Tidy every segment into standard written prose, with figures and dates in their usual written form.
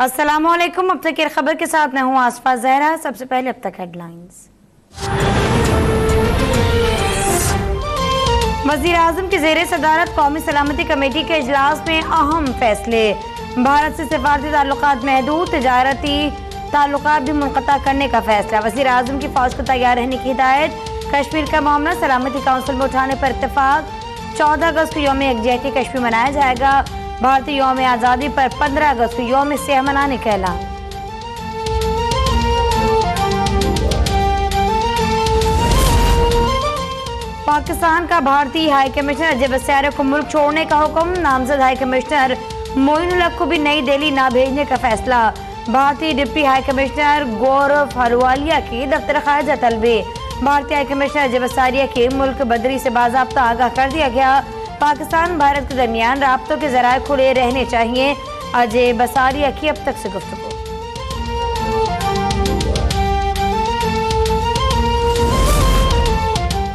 अस्सलामुअलैकुम। अब तक की खबर के साथ मैं हूँ आसफा जहरा। सबसे पहले अब तक हेडलाइंस। वज़ीर आज़म की ज़ेरे सदारत कौमी सलामती कमेटी के इजलास में अहम फैसले। भारत से सिफारती ताल्लुकात महदूद, तजारती ताल्लुकात भी मुनक़ता करने का फैसला। वज़ीर आज़म की फ़ौज को तैयार रहने की हिदायत। कश्मीर का मामला सलामती काउंसिल में उठाने पर इत्तेफाक। 14 अगस्त को यौम यकजहती कश्मीर मनाया जाएगा। भारतीय यौम आज़ादी पर 15 अगस्त को यौम सियाह मनाने का ऐलान। पाकिस्तान का भारतीय हाई कमिश्नर अजय बस्यारे को मुल्क छोड़ने का हुक्म। नामजद हाई कमिश्नर मोइनुल हक को भी नई दिल्ली ना भेजने का फैसला। भारतीय डिप्टी हाई कमिश्नर गौरव हलवालिया की दफ्तर खारजा तलबे। भारतीय हाई कमिश्नर अजय बस्यारे के मुल्क बदरी से बाज़ाब्ता आगाह कर दिया गया। पाकिस्तान भारत के दरमियान राब्तों के ज़राए खुले रहने चाहिए। अजय बस्यारे की अब तक से गुफ्तगू।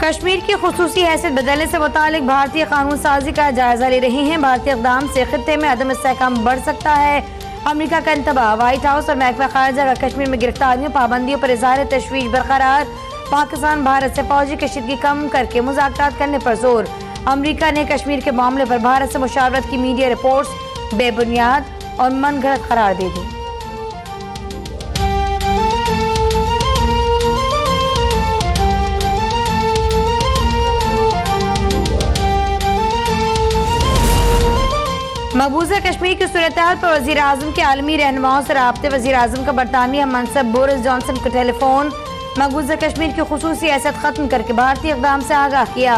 कश्मीर की खुसूसी हैसियत बदलने से मुतालिक भारतीय कानून साजी का जायजा ले रहे हैं। भारतीय इक़दाम से खित्ते में अदम इस्तेहकाम बढ़ सकता है। अमेरिका का इंतबाह। व्हाइट हाउस और महकमा खारजा का कश्मीर में गिरफ्तारियों पाबंदियों पर इज़हार तशवीश बरकरार। पाकिस्तान भारत से फौजी कशीदगी कम करके मुज़ाकरात करने पर जोर। अमेरिका ने कश्मीर के मामले पर भारत से मुशावरत की मीडिया रिपोर्ट्स बेबुनियाद और मनगढ़ंत करार दे दी। मकबूजा कश्मीर की सूरत-ए-हाल पर वज़ीर आज़म के आलमी रहनुमाओं से राब्ते। वज़ीर आज़म का बरतानिया मनसब बोरिस जॉनसन को टेलीफोन। मकबूजा कश्मीर की खुसूसी हैसियत खत्म करके भारतीय इक़दाम से आगाह किया।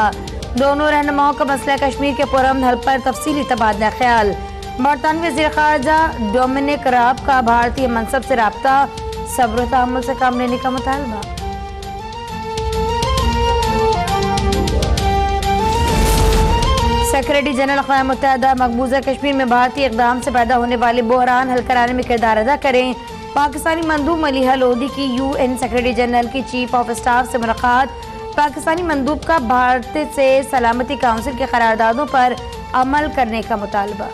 दोनों रहनुमाओं का मसला कश्मीर के पुरअमन हल पर तफसीली तबादला ख्याल। बरतानवी वज़ीर ख़ारजा डोमिनिक राब का भारतीय मनसब से राब्ता। सब्र व तहम्मुल से काम लेने का मुतालबा। सेक्रेटरी जनरल अक़वाम मुत्तहिदा मकबूजा कश्मीर में भारतीय इक़दाम से पैदा होने वाले बहरान हल कराने में किरदार अदा करें। पाकिस्तानी मंदूब मलिहा लोधी की UN सेक्रेटरी जनरल की चीफ ऑफ स्टाफ से मुलाकात। पाकिस्तानी मंदूब का भारत से सलामती काउंसिल के करारदादों पर अमल करने का मुतालबा।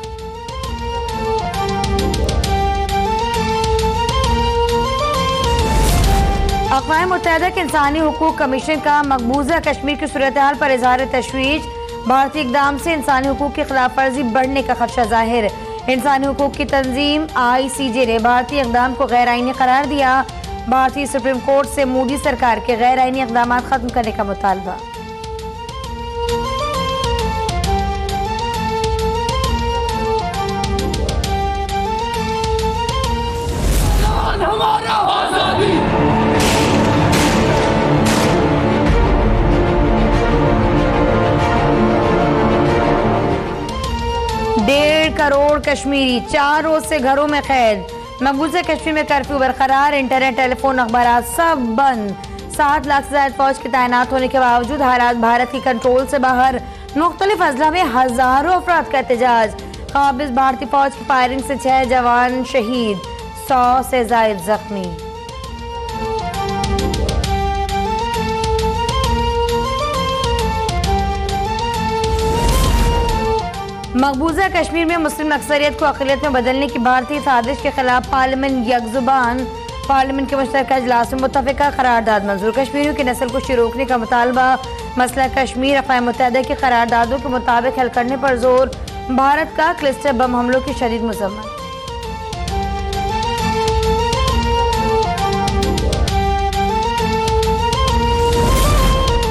अक़वाम मुत्तहिदा के इंसानी हुकूक कमीशन का मकबूजा कश्मीर की सूरत-ए-हाल पर इज़हार तशवीश। भारतीय इक़दाम से इंसानी हुकूक की खिलाफ वर्जी बढ़ने का खदशा जाहिर। इंसानी हुकूक की तंजीम ICJ ने भारतीय इक़दाम को गैर आईनी करार दिया। भारतीय सुप्रीम कोर्ट से मोदी सरकार के गैर आईनी इक़दाम खत्म करने का मुतालबा। डेढ़ करोड़ कश्मीरी 4 रोज से घरों में कैद। मकबूजा कश्मीर में कर्फ्यू बरकरार। इंटरनेट, टेलीफोन, अखबारात सब बंद। 7 लाख से ज्यादा फौज के तैनात होने के बावजूद हालात भारत की कंट्रोल से बाहर। मुख्तलिफ अजला में हजारों अफराद का एहतजाज। काबिज भारतीय फौज की फायरिंग से 6 जवान शहीद, 100 से ज्यादा जख्मी। मकबूजा कश्मीर में मुस्लिम अक्सरियत को अक़लियत में बदलने की भारतीय साजिश के खिलाफ पार्लियामेंट यकजुबान। पार्लियामेंट के मुश्तरका इजलास में मुत्तफ़िका करारदाद मंजूर। कश्मीरियों की नस्ल कुशी रोकने का मुतालबा। मसला कश्मीर अक़वाम मुत्तहिदा की करारदादों के मुताबिक हल करने पर जोर। भारत का क्लस्टर बम हमलों की शदीद मज़म्मत।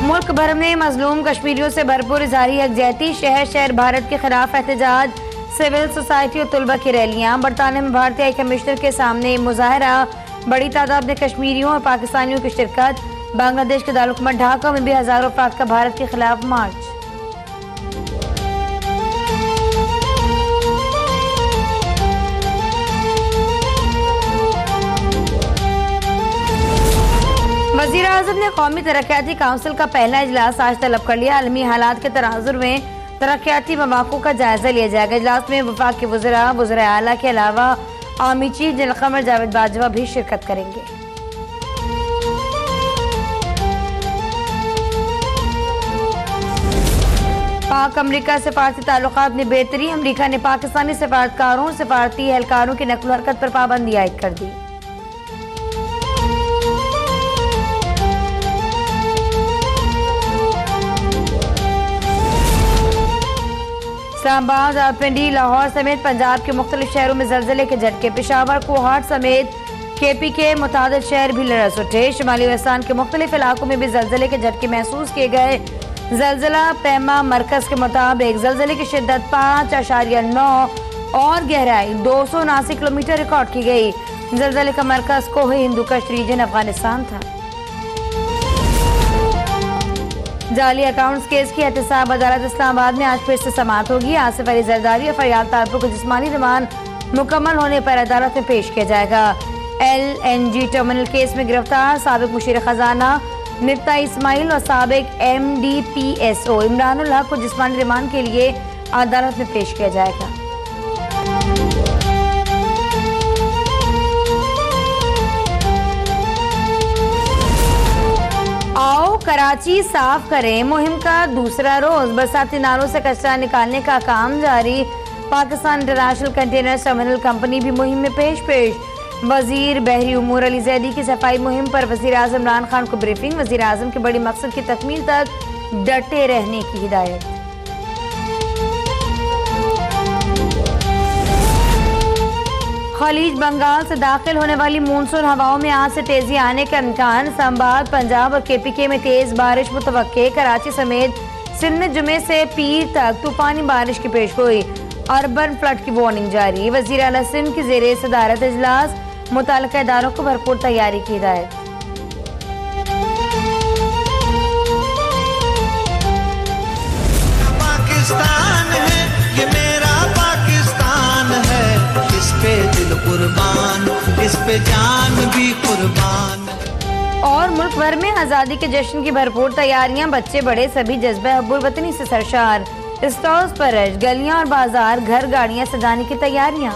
मुल्क भर में मजलूम कश्मीरियों से भरपूर इज़हारी यकजहती। शहर शहर भारत के खिलाफ एहतजाज। सिविल सोसाइटी और तुलबा की रैलियां। बरतानिया में भारतीय हाई कमिश्नर के सामने मुजाहरा। बड़ी तादाद में कश्मीरियों और पाकिस्तानियों की शिरकत। बांग्लादेश के दारुल ढाका में भी हजारों अफराद का भारत के खिलाफ मार्च। वज़ीर आज़म ने कौमी तरक्याती काउंसिल का पहला इजलास आज तलब कर लिया। आलमी हालात के तनाजुर में तरक्याती मौक़ों का जायजा लिया जाएगा। इजलास में वफाक के वज़राए आला के अलावा आर्मी चीफ जनरल क़मर जावेद बाजवा भी शिरकत करेंगे। पाक अमरीका सफारती ताल्लुकात में बेहतरी। अमरीका ने पाकिस्तानी सफारतकारों और सफारती एहलकारों की नकल हरकत पर पाबंदी आयद कर दी। इस्लामाबाद, रावलपिंडी, लाहौर समेत पंजाब के मुख्तलिफ शहरों में जलजले के झटके। पेशावर, कोहाट समेत केपी के मुतादिद शहर भी लरज़ उठे। शुमाली वस्तान के मुख्तलिफ इलाकों में भी जलजले के झटके महसूस किए गए। जलजला पैमा मरकज के मुताबिक जलजले की शिद्दत 5.9 और गहराई 279 किलोमीटर रिकॉर्ड की गई। जलजले का मरकज कोह हिंदुकुश रीजन अफगानिस्तान था। जाली अकाउंट्स केस की एहतसाब अदालत इस्लामाबाद में आज फिर से समाअत होगी। आसिफ अली जरदारी और फरियाद तालपुर को जिस्मानी रिमांड मुकम्मल होने पर अदालत में पेश किया जाएगा। LNG टर्मिनल केस में गिरफ्तार साबिक मुशीर खजाना निफ्ता इस्माइल और साबिक MDPSO इमरान उल हक को जिस्मानी रिमांड के लिए अदालत में पेश किया जाएगा। आओ कराची साफ करें मुहिम का दूसरा रोज। बरसाती नालों से कचरा निकालने का काम जारी। Pakistan international container terminal company भी मुहिम में पेश। वजीर बहरी उमूर अली जैदी की सफाई मुहिम पर वजीर आज़म इमरान खान को ब्रीफिंग। वजीर आज़म के बड़ी मकसद की तकमील तक डटे रहने की हिदायत। खलीज बंगाल से दाखिल होने वाली मानसून हवाओं में आज से तेजी आने का इम्कान। इस्लामाबाद, पंजाब और KPK में तेज बारिश मुतवक्के। कराची समेत सिंध में जुमे से पीर तक तूफानी बारिश की पेशगोई। अर्बन फ्लड की वार्निंग जारी। वजीर आला सिंध की ज़ेरे सदारत इजलास मुताल्लिका इदारों को भरपूर तैयारी की हिदायत। पाकिस्तान है ये मेरा पाकिस्तान है, इस पे दिल कुर्बान, इस पे जान भी कुर्बान। और मुल्क भर में आज़ादी के जश्न की भरपूर तैयारियां। बच्चे बड़े सभी जज्बे हुब्बुल वतनी से सरशार। स्टॉल्स पर गलियां और बाजार, घर गाड़ियां सजाने की तैयारियां।